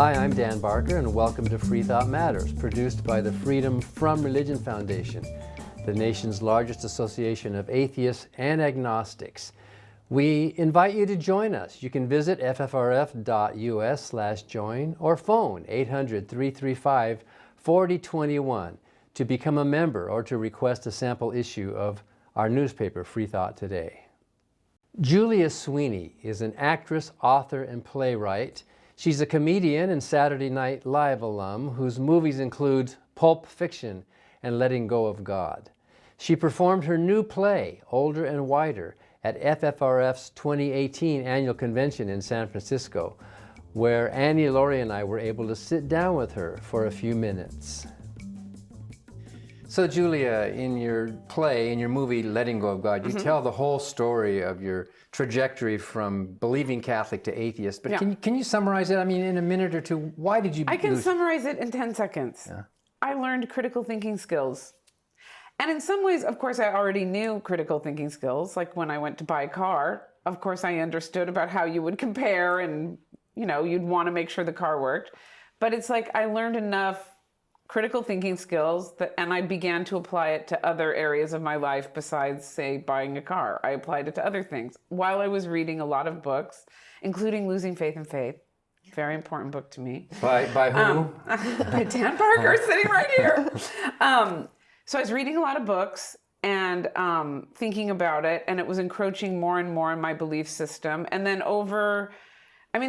Hi, I'm Dan Barker, and welcome to Free Thought Matters, produced by the Freedom from Religion Foundation, the nation's largest association of atheists and agnostics. We invite you to join us. You can visit ffrf.us/join or phone 800-335-4021 to become a member or to request a sample issue of our newspaper, Free Thought Today. Julia Sweeney is an actress, author, and playwright. She's a comedian and Saturday Night Live alum whose movies include Pulp Fiction and Letting Go of God. She performed her new play, Older and Wider, at FFRF's 2018 annual convention in San Francisco, where Annie Laurie and I were able to sit down with her for a few minutes. So Julia, in your play, in your movie, Letting Go of God, you tell the whole story of your trajectory from believing Catholic to atheist. But can you summarize it? I mean, in a minute or two, why did you... I can summarize it in 10 seconds. Yeah. I learned critical thinking skills. And in some ways, of course, I already knew critical thinking skills. Like when I went to buy a car, of course, I understood about how you would compare and, you know, you'd want to make sure the car worked. But it's like I learned enough critical thinking skills and I began to apply it to other areas of my life besides, say, buying a car. I applied it to other things while I was reading a lot of books, including Losing Faith in Faith. Very important book to me. By who? By Dan Barker, sitting right here. So I was reading a lot of books and thinking about it, and it was encroaching more and more in my belief system. And then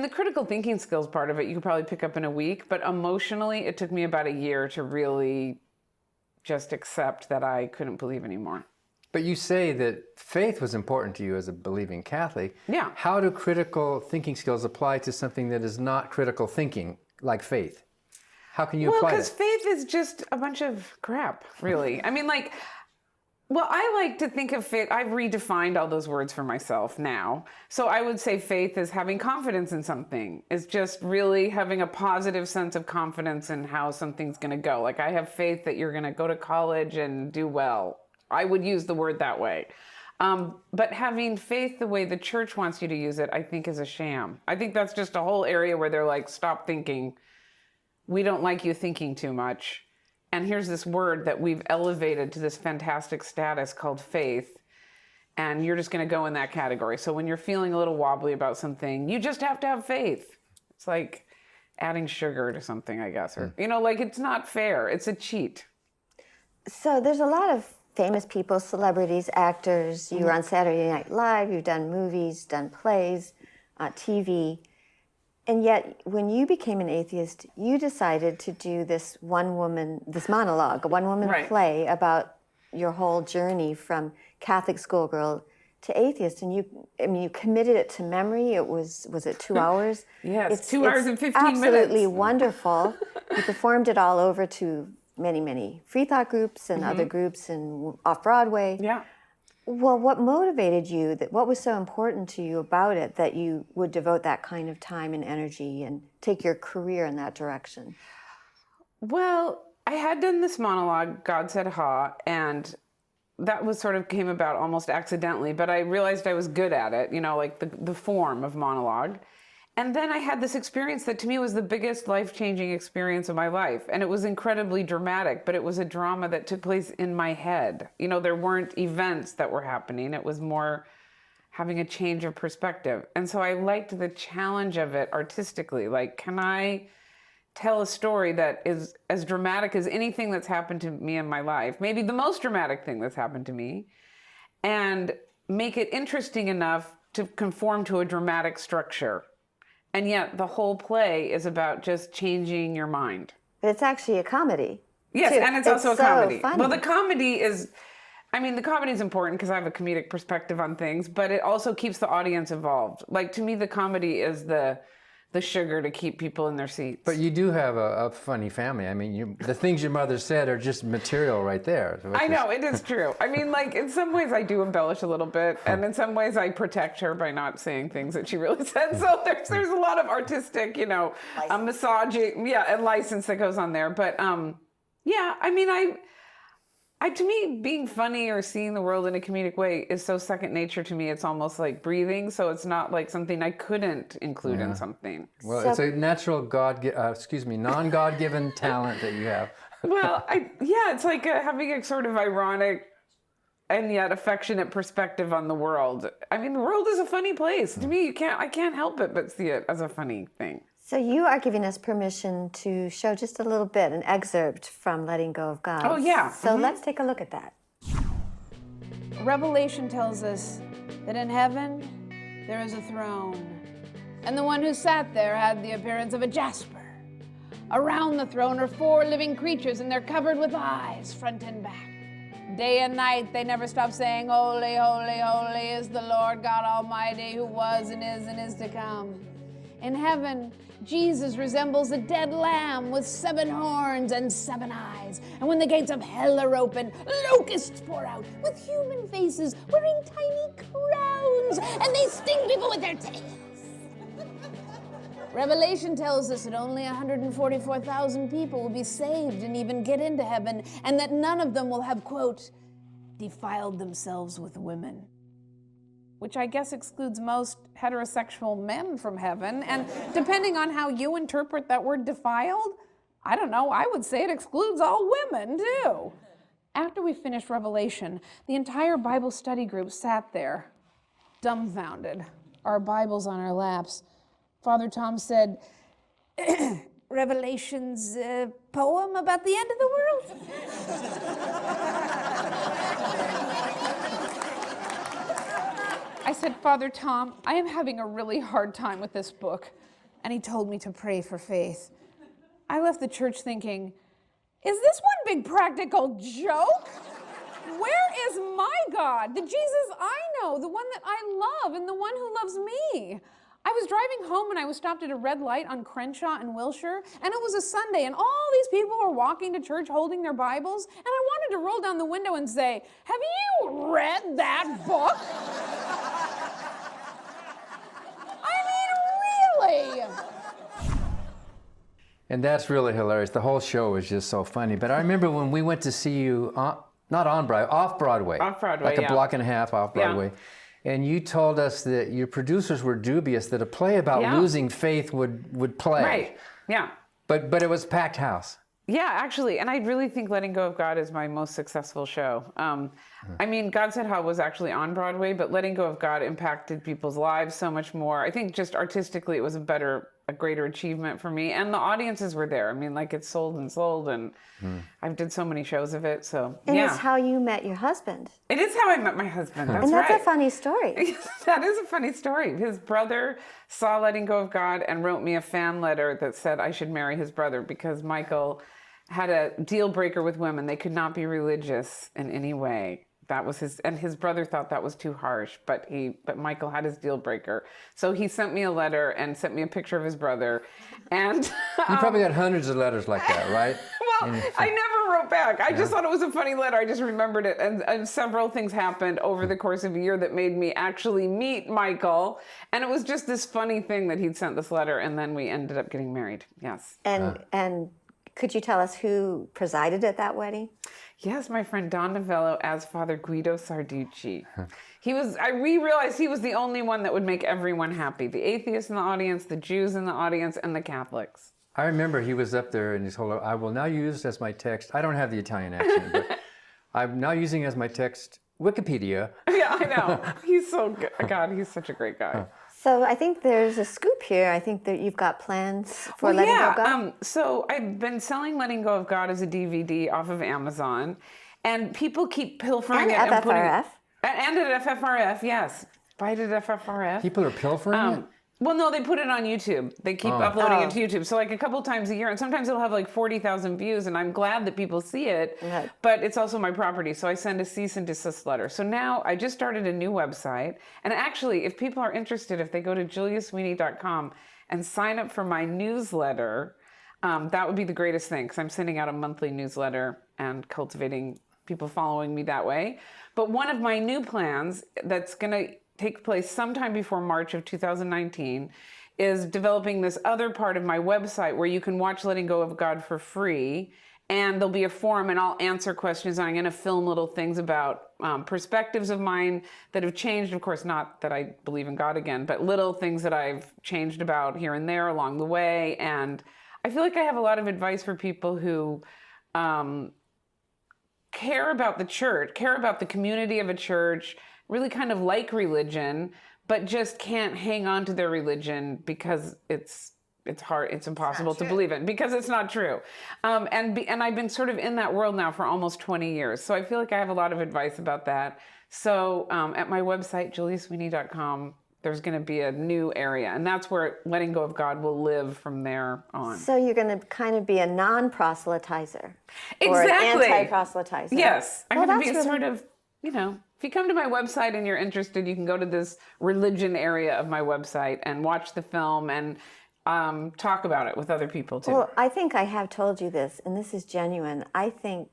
the critical thinking skills part of it, you could probably pick up in a week, but emotionally, it took me about a year to really just accept that I couldn't believe anymore. But you say that faith was important to you as a believing Catholic. Yeah. How do critical thinking skills apply to something that is not critical thinking, like faith? How can you apply Well, it? because faith is just a bunch of crap, really. I like to think of faith, I've redefined all those words for myself now. So I would say faith is having confidence in something. It's just really having a positive sense of confidence in how something's going to go. Like I have faith that you're going to go to college and do well. I would use the word that way. But having faith the way the church wants you to use it, I think is a sham. I think that's just a whole area where they're like, stop thinking. We don't like you thinking too much. And here's this word that we've elevated to this fantastic status called faith. And you're just going to go in that category. So when you're feeling a little wobbly about something, you just have to have faith. It's like adding sugar to something, I guess. Or, it's not fair. It's a cheat. So there's a lot of famous people, celebrities, actors. You were on Saturday Night Live. You've done movies, done plays, TV. And yet, when you became an atheist, you decided to do this monologue, a one-woman play about your whole journey from Catholic schoolgirl to atheist. And you committed it to memory. Was it 2 hours? Yes, it's 2 hours and 15 minutes. Absolutely wonderful. You performed it all over to many, many free thought groups and other groups and off-Broadway. Yeah. Well, what motivated you? What was so important to you about it that you would devote that kind of time and energy and take your career in that direction? Well, I had done this monologue, God Said Ha, and that was sort of came about almost accidentally, but I realized I was good at it, like the form of monologue. And then I had this experience that to me was the biggest life-changing experience of my life. And it was incredibly dramatic, but it was a drama that took place in my head. There weren't events that were happening. It was more having a change of perspective. And so I liked the challenge of it artistically. Like, can I tell a story that is as dramatic as anything that's happened to me in my life, maybe the most dramatic thing that's happened to me, and make it interesting enough to conform to a dramatic structure? And yet the whole play is about just changing your mind. But it's actually a comedy. Yes, too. And it's also a comedy. Funny. Well, the comedy is important because I have a comedic perspective on things, but it also keeps the audience involved. Like, to me, the comedy is the sugar to keep people in their seats. But you do have a funny family. I mean, the things your mother said are just material right there. I know, it is true. In some ways I do embellish a little bit, and in some ways I protect her by not saying things that she really said. So there's a lot of artistic, massaging, and license that goes on there. But To me, being funny or seeing the world in a comedic way is so second nature to me. It's almost like breathing. So it's not like something I couldn't include in something. Well, it's a natural non-God-given talent that you have. Well, it's like having a sort of ironic and yet affectionate perspective on the world. I mean, the world is a funny place. To me, I can't help it but see it as a funny thing. So you are giving us permission to show just a little bit, an excerpt from Letting Go of God. Oh, yeah. So let's take a look at that. Revelation tells us that in heaven there is a throne, and the one who sat there had the appearance of a jasper. Around the throne are 4 living creatures, and they're covered with eyes, front and back. Day and night they never stop saying, "Holy, holy, holy is the Lord God Almighty, who was and is to come." In heaven, Jesus resembles a dead lamb with 7 horns and 7 eyes. And when the gates of hell are open, locusts pour out with human faces wearing tiny crowns, and they sting people with their tails. Revelation tells us that only 144,000 people will be saved and even get into heaven, and that none of them will have, quote, defiled themselves with women. Which I guess excludes most heterosexual men from heaven. And depending on how you interpret that word defiled, I don't know, I would say it excludes all women too. After we finished Revelation, the entire Bible study group sat there, dumbfounded, our Bibles on our laps. Father Tom said, Revelation's a poem about the end of the world? I said, Father Tom, I am having a really hard time with this book. And he told me to pray for faith. I left the church thinking, is this one big practical joke? Where is my God, the Jesus I know, the one that I love and the one who loves me? I was driving home and I was stopped at a red light on Crenshaw and Wilshire, and it was a Sunday, and all these people were walking to church holding their Bibles, and I wanted to roll down the window and say, have you read that book? Really? And that's really hilarious. The whole show is just so funny. But I remember when we went to see you, not on Broadway, off Broadway. Off Broadway, like a yeah. block and a half off Broadway. And you told us that your producers were dubious that a play about losing faith would play. Right, yeah. But it was packed house. Yeah, actually, and I really think Letting Go of God is my most successful show. I mean, God Said How was actually on Broadway, but Letting Go of God impacted people's lives so much more. I think just artistically it was a greater achievement for me, and the audiences were there. I mean, like, it sold, and I did so many shows of it, so And it's how you met your husband. It is how I met my husband, that's And that's right. a funny story. That is a funny story. His brother saw Letting Go of God and wrote me a fan letter that said I should marry his brother because Michael had a deal breaker with women. They could not be religious in any way. That was his brother thought that was too harsh, but Michael had his deal breaker. So he sent me a letter and sent me a picture of his brother. And You probably got hundreds of letters like that, right? well, I never wrote back. I just thought it was a funny letter. I just remembered it. And several things happened over the course of a year that made me actually meet Michael. And it was just this funny thing that he'd sent this letter, and then we ended up getting married. Yes. And could you tell us who presided at that wedding? Yes, my friend Don Novello as Father Guido Sarducci. We realized he was the only one that would make everyone happy. The atheists in the audience, the Jews in the audience, and the Catholics. I remember he was up there and he told her, I will now use as my text, I don't have the Italian accent, but I'm now using as my text Wikipedia. Yeah, I know. He's so good. God, he's such a great guy. So I think there's a scoop here. I think that you've got plans for Letting Go of God. So I've been selling Letting Go of God as a DVD off of Amazon, and people keep pilfering And it and putting FFRF. and at FFRF, yes. Buy it at FFRF. People are pilfering it? Well, no, they put it on YouTube. They keep uploading it to YouTube. So like a couple times a year, and sometimes it'll have like 40,000 views, and I'm glad that people see it, but it's also my property. So I send a cease and desist letter. So now I just started a new website. And actually, if people are interested, if they go to juliasweeney.com and sign up for my newsletter, that would be the greatest thing, because I'm sending out a monthly newsletter and cultivating people following me that way. But one of my new plans that's going to take place sometime before March of 2019 is developing this other part of my website where you can watch Letting Go of God for free and there'll be a forum, and I'll answer questions. I'm going to film little things about perspectives of mine that have changed. Of course, not that I believe in God again, but little things that I've changed about here and there along the way. And I feel like I have a lot of advice for people who care about the church, care about the community of a church, really kind of like religion, but just can't hang on to their religion because it's hard, it's impossible to believe in because it's not true. And I've been sort of in that world now for almost 20 years. So I feel like I have a lot of advice about that. So at my website, juliasweeney.com, there's going to be a new area, and that's where letting go of God will live from there on. So you're going to kind of be a non-proselytizer. Exactly. Or an anti-proselytizer. Yes. I'm Well, going to be that's a really- sort of, if you come to my website and you're interested, you can go to this religion area of my website and watch the film and talk about it with other people too. Well, I think I have told you this, and this is genuine. I think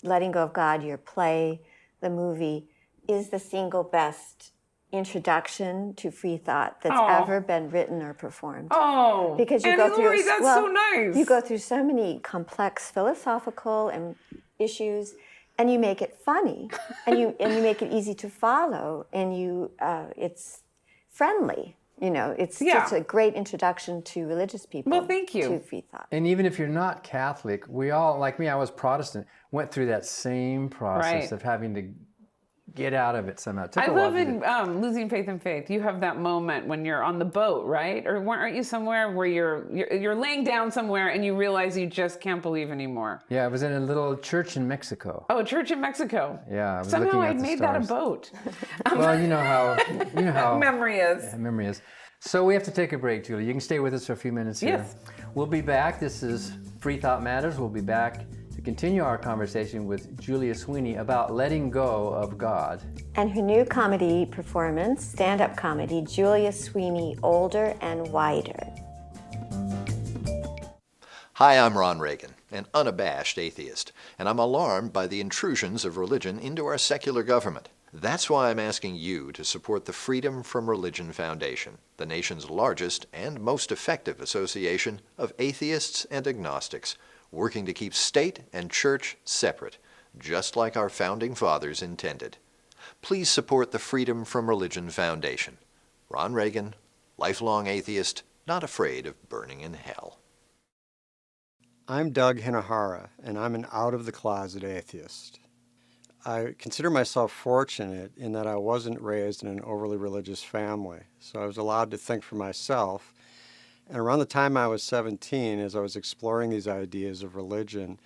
Letting Go of God, your play, the movie, is the single best introduction to free thought that's ever been written or performed. Oh, Because you Annie go through Laurie, that's so nice. You go through so many complex philosophical and issues, and you make it funny, and you make it easy to follow, and it's friendly. It's just a great introduction to religious people. Well, thank you. To free thought. And even if you're not Catholic, we all, like me, I was Protestant, went through that same process of having to get out of it somehow. It took I a while love to in do. Losing Faith in Faith. You have that moment when you're on the boat, right? Or aren't you somewhere where you're laying down somewhere and you realize you just can't believe anymore? Yeah, I was in a little church in Mexico. Oh, a church in Mexico. Yeah, I was Somehow looking I at the made that a stars. boat. Well, you know how Memory is. memory is. So we have to take a break, Julie. You can stay with us for a few minutes here. Yes. We'll be back. This is Free Thought Matters. We'll be back to continue our conversation with Julia Sweeney about letting go of God. And her new comedy performance, stand-up comedy, Julia Sweeney, Older and Wider. Hi, I'm Ron Reagan, an unabashed atheist, and I'm alarmed by the intrusions of religion into our secular government. That's why I'm asking you to support the Freedom from Religion Foundation, the nation's largest and most effective association of atheists and agnostics, working to keep state and church separate, just like our founding fathers intended. Please support the Freedom from Religion Foundation. Ron Reagan, lifelong atheist, not afraid of burning in hell. I'm Doug Hinahara, and I'm an out-of-the-closet atheist. I consider myself fortunate in that I wasn't raised in an overly religious family, so I was allowed to think for myself. And around the time I was 17, as I was exploring these ideas of religion,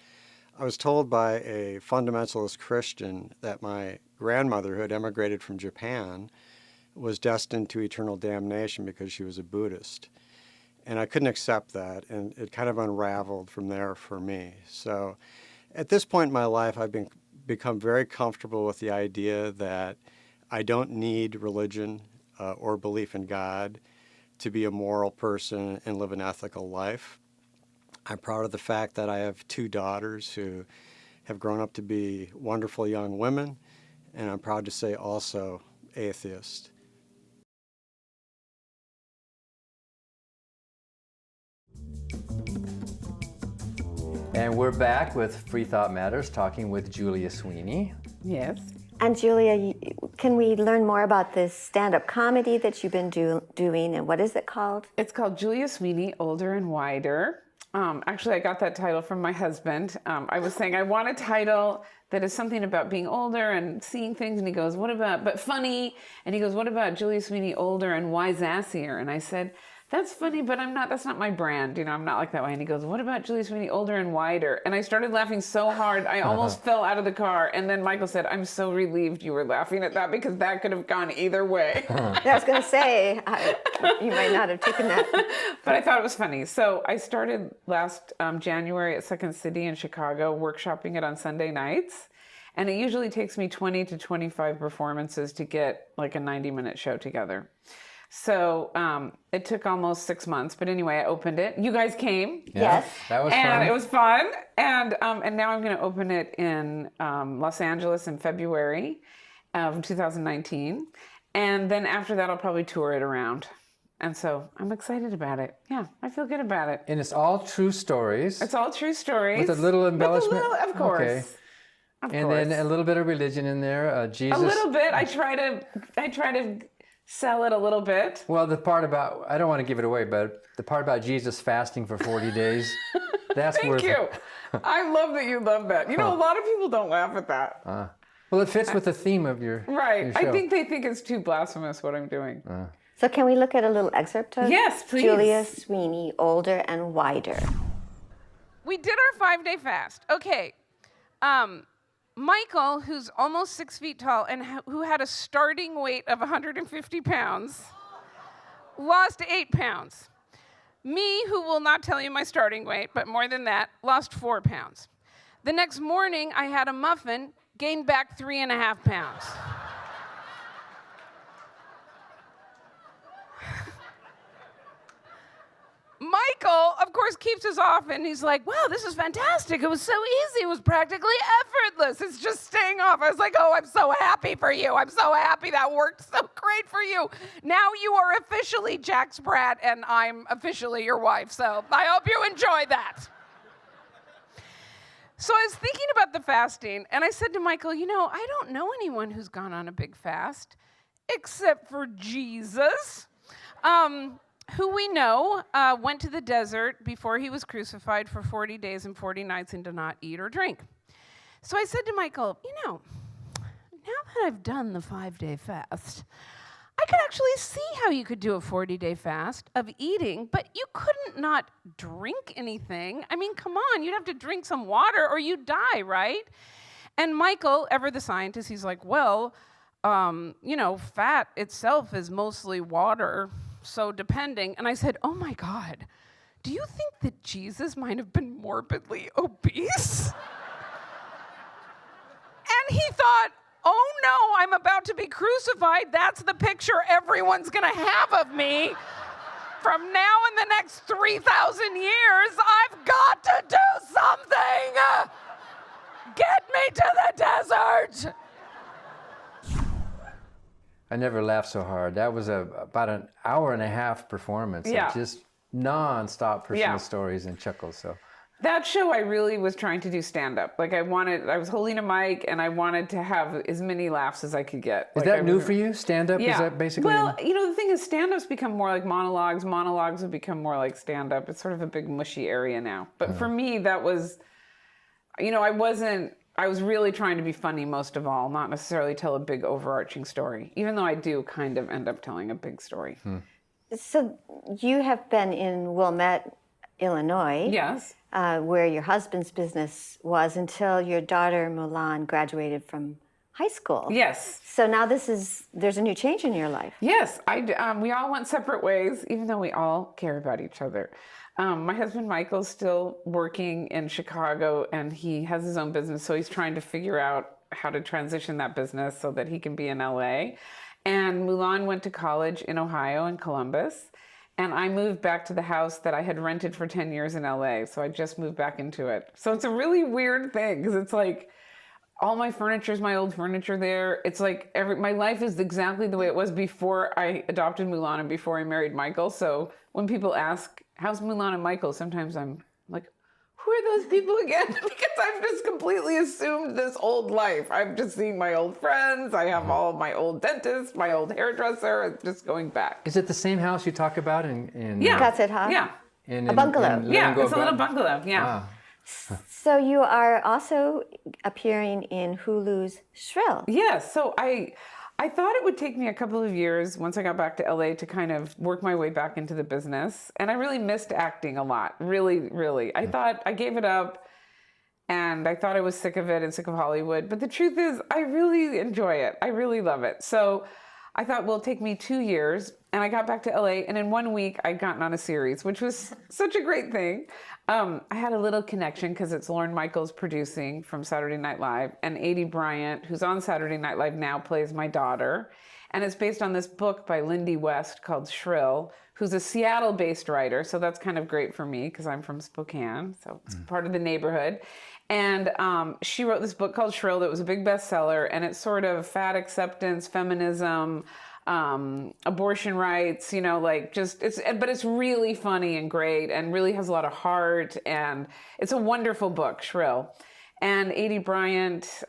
I was told by a fundamentalist Christian that my grandmother, who had emigrated from Japan, was destined to eternal damnation because she was a Buddhist. And I couldn't accept that, and it kind of unraveled from there for me. So at this point in my life, I've become very comfortable with the idea that I don't need religion or belief in God to be a moral person and live an ethical life. I'm proud of the fact that I have 2 daughters who have grown up to be wonderful young women, and I'm proud to say also atheist. And we're back with Free Thought Matters, talking with Julia Sweeney. Yes. And Julia, can we learn more about this stand-up comedy that you've been doing, and what is it called? It's called Julia Sweeney, Older and Wider. Actually, I got that title from my husband. I was saying I want a title that is something about being older and seeing things, and he goes, "What about, but funny?" And he goes, "What about Julia Sweeney, Older and Wise-assier?" And I said, "That's funny, but that's not my brand. I'm not like that way." And he goes, "What about Julia Sweeney, Older and Wider?" And I started laughing so hard, I almost fell out of the car. And then Michael said, "I'm so relieved you were laughing at that because that could have gone either way." I was going to say, you might not have taken that. But I thought it was funny. So I started last January at Second City in Chicago, workshopping it on Sunday nights. And it usually takes me 20 to 25 performances to get like a 90-minute show together. So it took almost 6 months, but anyway, I opened it. You guys came. Yes. That was And fun. it was fun. And now I'm going to open it in Los Angeles in February of 2019. And then after that, I'll probably tour it around. And so I'm excited about it. Yeah, I feel good about it. And it's all true stories. It's all true stories. With a little embellishment? With a little, of course. Okay. Of And course. then a little bit of religion in there. Jesus. A little bit. I try to sell it a little bit. Well, the part about, I don't want to give it away, but the part about Jesus fasting for 40 days, that's Thank worth you. I love that you love that. You know, a lot of people don't laugh at that. Well, it fits with the theme of your Right. your I show. think they think it's too blasphemous what I'm doing. So can we look at a little excerpt of Yes, please. Julia Sweeney, Older and Wider? We did our 5-day fast. Okay. Michael, who's almost 6 feet tall and who had a starting weight of 150 pounds, lost 8 pounds. Me, who will not tell you my starting weight, but more than that, lost 4 pounds. The next morning, I had a muffin, gained back 3.5 pounds. Michael, of course, keeps us off, and he's like, wow, this is fantastic. It was so easy. It was practically effortless. It's just staying off. I was like, oh, I'm so happy for you. I'm so happy that worked so great for you. Now you are officially Jack Sprat, and I'm officially your wife. So I hope you enjoy that. So I was thinking about the fasting, and I said to Michael, you know, I don't know anyone who's gone on a big fast, except for Jesus. Who we know went to the desert before he was crucified for 40 days and 40 nights and did not eat or drink. So I said to Michael, you know, now that I've done the 5-day fast, I could actually see how you could do a 40-day fast of eating, but you couldn't not drink anything. I mean, come on, you'd have to drink some water or you'd die, right? And Michael, ever the scientist, he's like, well, you know, fat itself is mostly water. So depending, and I said, oh my God, do you think that Jesus might have been morbidly obese? And he thought, oh no, I'm about to be crucified. That's the picture everyone's gonna have of me. From now in the next 3,000 years, I've got to do something. Get me to the desert. I never laughed so hard. That was about an hour and a half performance Yeah. of just non-stop personal Yeah. stories and chuckles. So That show, I really was trying to do stand-up. Like I was holding a mic and I wanted to have as many laughs as I could get. is that new for you? Stand-up? Yeah. Is that basically? Well, you know, the thing is stand-up's become more like monologues. Monologues have become more like stand-up. It's sort of a big mushy area now. But for me, that was, you know, I was really trying to be funny most of all, not necessarily tell a big overarching story, even though I do kind of end up telling a big story. So you have been in Wilmette, Illinois, Yes. where your husband's business was until your daughter Mulan graduated from high school. Yes. So now there's a new change in your life. Yes. We all went separate ways, even though we all care about each other. My husband Michael's still working in Chicago and he has his own business, so he's trying to figure out how to transition that business so that he can be in LA. And Mulan went to college in Ohio in Columbus. And I moved back to the house that I had rented for 10 years in LA. So I just moved back into it. So it's a really weird thing because it's like all my furniture is my old furniture there. It's like my life is exactly the way it was before I adopted Mulan and before I married Michael. So when people ask, how's Mulan and Michael? Sometimes I'm like, who are those people again? Because I've just completely assumed this old life. I'm just seeing my old friends. I have all my old dentists, my old hairdresser. It's just going back. Is it the same house you talk about in Yeah. That's it, huh? Yeah. in A bungalow. in Yeah, Letting Go it's a of little God? bungalow. Yeah. Ah. So you are also appearing in Hulu's Shrill. Yes. So I thought it would take me a couple of years once I got back to LA to kind of work my way back into the business. And I really missed acting a lot. Really, really. I thought I gave it up and I thought I was sick of it and sick of Hollywood. But the truth is, I really enjoy it. I really love it. So I thought, well, it'll take me 2 years. And I got back to LA, and in 1 week, I'd gotten on a series, which was such a great thing. I had a little connection because it's Lorne Michaels producing from Saturday Night Live, and Adie Bryant, who's on Saturday Night Live now, plays my daughter. And it's based on this book by Lindy West called Shrill, who's a Seattle-based writer. So that's kind of great for me because I'm from Spokane, so it's part of the neighborhood. And she wrote this book called Shrill that was a big bestseller, and it's sort of fat acceptance, feminism, abortion rights, but it's really funny and great and really has a lot of heart, and it's a wonderful book, Shrill. And Adie Bryant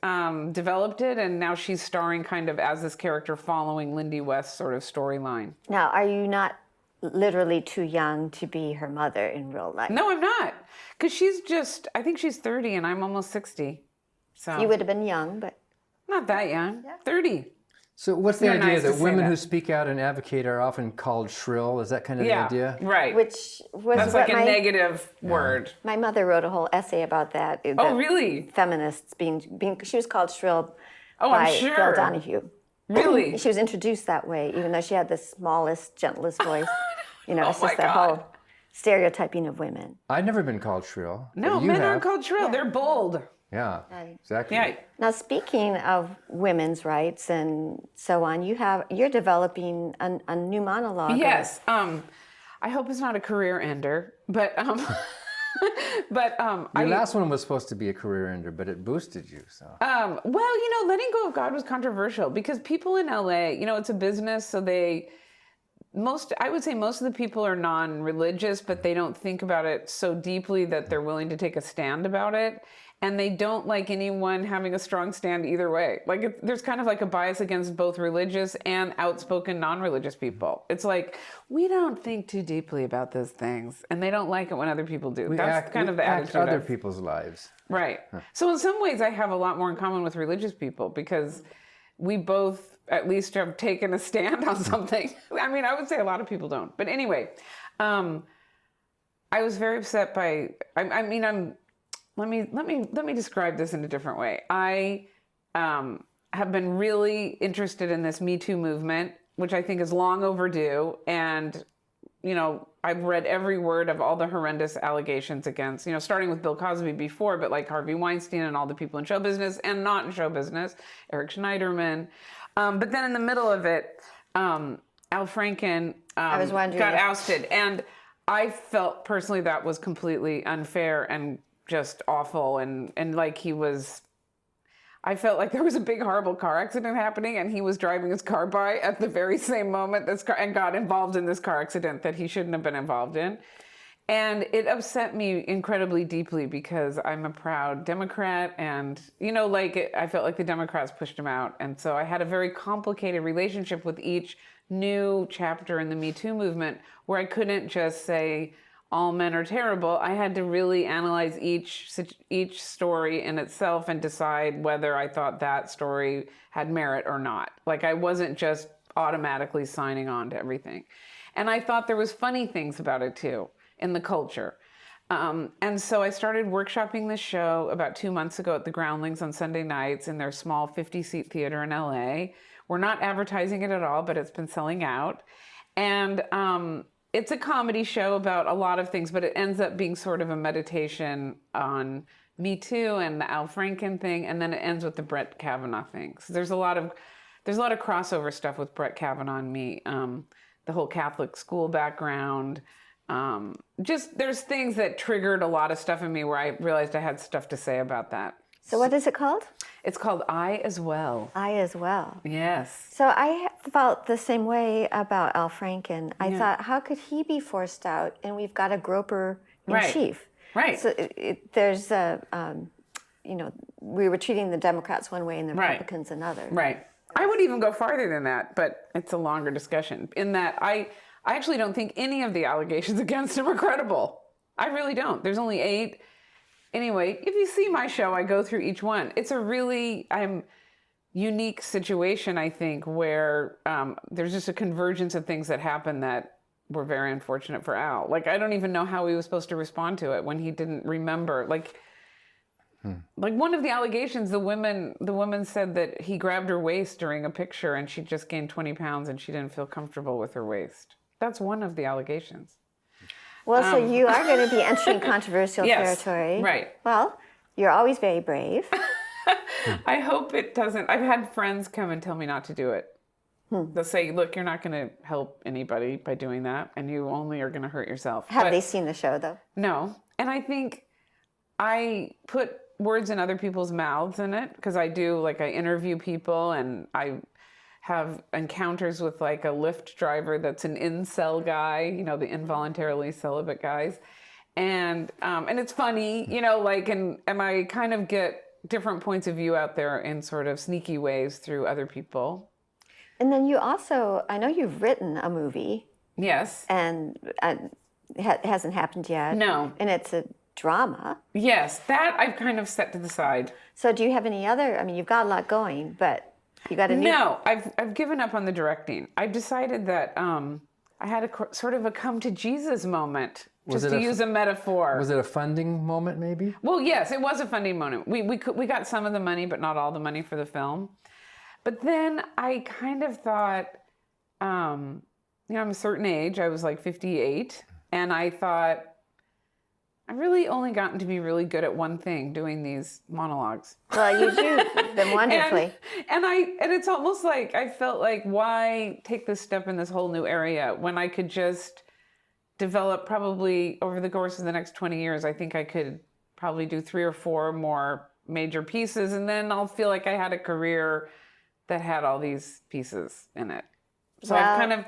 developed it, and now she's starring kind of as this character following Lindy West's sort of storyline. Now, are you not literally too young to be her mother in real life? No, I'm not. Because I think she's 30 and I'm almost 60. So You would have been young, but... not that young. 30. So what's the You're idea nice to that say women that. who speak out and advocate are often called shrill? Is that kind of the idea? Right. Which was That's what like a negative word. my mother wrote a whole essay about that. Oh, really? Feminists being she was called shrill Oh, by I'm sure. Phil Donahue. Really? She was introduced that way, even though she had the smallest, gentlest voice. It's my just that God. whole stereotyping of women. I've never been called shrill. No, but you men have. aren't called shrill. They're bold. Yeah, exactly. Yeah. Now, speaking of women's rights and so on, you're developing a new monologue. Yes. I hope it's not a career ender, but Your last one was supposed to be a career ender, but it boosted you. So letting go of God was controversial because people in LA, it's a business, so I would say most of the people are non-religious, but they don't think about it so deeply that they're willing to take a stand about it. And they don't like anyone having a strong stand either way. There's kind of like a bias against both religious and outspoken non-religious people. It's like, we don't think too deeply about those things. And they don't like it when other people do. That's kind of the attitude. Other people's lives. Right. So in some ways, I have a lot more in common with religious people because we both at least have taken a stand on something. I mean, I would say a lot of people don't. But anyway, I was very upset by, let me describe this in a different way. I have been really interested in this Me Too movement, which I think is long overdue. And, I've read every word of all the horrendous allegations against, starting with Bill Cosby before, but like Harvey Weinstein and all the people in show business and not in show business, Eric Schneiderman. But then in the middle of it, Al Franken got ousted. And I felt personally that was completely unfair and just awful. And like I felt like there was a big, horrible car accident happening and he was driving his car by at the very same moment and got involved in this car accident that he shouldn't have been involved in. And it upset me incredibly deeply because I'm a proud Democrat and, I felt like the Democrats pushed him out. And so I had a very complicated relationship with each new chapter in the Me Too movement where I couldn't just say, all men are terrible. I had to really analyze each story in itself and decide whether I thought that story had merit or not. I wasn't just automatically signing on to everything. And I thought there was funny things about it too in the culture. And so I started workshopping this show about 2 months ago at the Groundlings on Sunday nights in their small 50-seat theater in LA. We're not advertising it at all, but it's been selling out. And it's a comedy show about a lot of things, but it ends up being sort of a meditation on Me Too and the Al Franken thing, and then it ends with the Brett Kavanaugh thing. So there's a lot of crossover stuff with Brett Kavanaugh and me. The whole Catholic school background. There's things that triggered a lot of stuff in me where I realized I had stuff to say about that. So what is it called? It's called I As Well. I As Well. Yes. So I felt the same way about Al Franken. I thought, how could he be forced out? And we've got a groper in chief. Right. So there's we were treating the Democrats one way and the Republicans another. Right. I would even go farther than that, but it's a longer discussion. In that I actually don't think any of the allegations against him are credible. I really don't. There's only 8. Anyway, if you see my show, I go through each one. It's a really unique situation, I think, where there's just a convergence of things that happen that were very unfortunate for Al. I don't even know how he was supposed to respond to it when he didn't remember. One of the allegations, the woman said that he grabbed her waist during a picture and she just gained 20 pounds and she didn't feel comfortable with her waist. That's one of the allegations. Well, so you are going to be entering controversial territory. Right. Well, you're always very brave. I hope it doesn't. I've had friends come and tell me not to do it. They'll say, look, you're not going to help anybody by doing that, and you only are going to hurt yourself. Have they seen the show, though? No. And I think I put words in other people's mouths in it, because I do, I interview people, and I have encounters with like a Lyft driver that's an incel guy, you know, the involuntarily celibate guys. And it's funny, you know, like, and I kind of get different points of view out there in sort of sneaky ways through other people. And then you also, I know you've written a movie. Yes. And it hasn't happened yet. No. And it's a drama. Yes, that I've kind of set to the side. So do you have any other, I mean, you've got a lot going, but you got a new... No, I've given up on the directing. I've decided that I had sort of a come to Jesus moment, just to use a metaphor. Was it a funding moment, maybe? Well, yes, it was a funding moment. We got some of the money, but not all the money for the film. But then I kind of thought, you know, I'm a certain age. I was like 58, and I thought, I've really only gotten to be really good at one thing, doing these monologues. Well, you do them wonderfully. and it's almost like I felt like, why take this step in this whole new area when I could just develop probably over the course of the next 20 years. I think I could probably do 3 or 4 more major pieces, and then I'll feel like I had a career that had all these pieces in it. So I've kind of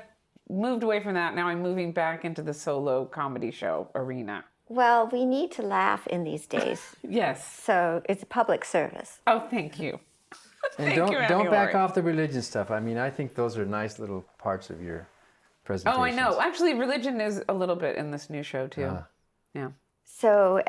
moved away from that. Now I'm moving back into the solo comedy show arena. Well, we need to laugh in these days. Yes. So it's a public service. Oh, thank you. And don't back off the religion stuff. I mean, I think those are nice little parts of your presentation. Oh, I know. Actually, religion is a little bit in this new show, too. Yeah. So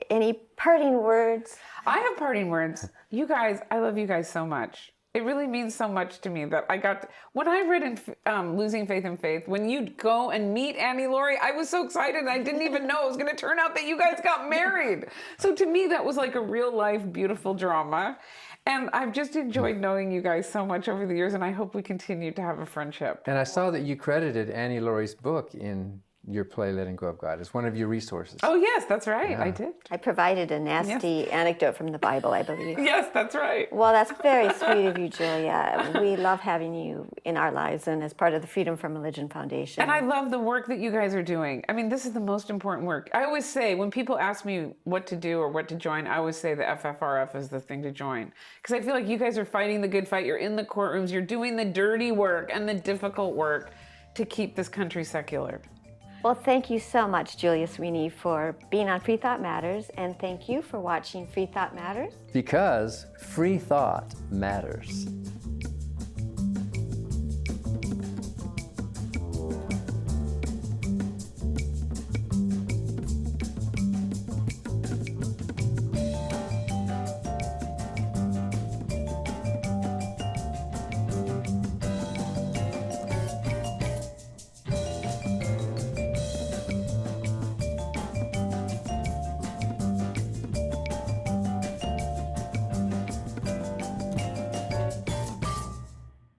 any parting words? I have parting words. You guys, I love you guys so much. It really means so much to me that I got, when I read in Losing Faith in Faith, when you'd go and meet Annie Laurie, I was so excited. I didn't even know it was going to turn out that you guys got married. So to me, that was like a real life, beautiful drama. And I've just enjoyed knowing you guys so much over the years, and I hope we continue to have a friendship. And I saw that you credited Annie Laurie's book in your play, Letting Go of God, as one of your resources. Oh, yes, that's right. Yeah. I did. I provided a nasty anecdote from the Bible, I believe. Yes, that's right. Well, that's very sweet of you, Julia. We love having you in our lives and as part of the Freedom from Religion Foundation. And I love the work that you guys are doing. I mean, this is the most important work. I always say, when people ask me what to do or what to join, I always say the FFRF is the thing to join. Because I feel like you guys are fighting the good fight. You're in the courtrooms. You're doing the dirty work and the difficult work to keep this country secular. Well, thank you so much, Julia Sweeney, for being on Free Thought Matters, and thank you for watching Free Thought Matters. Because free thought matters.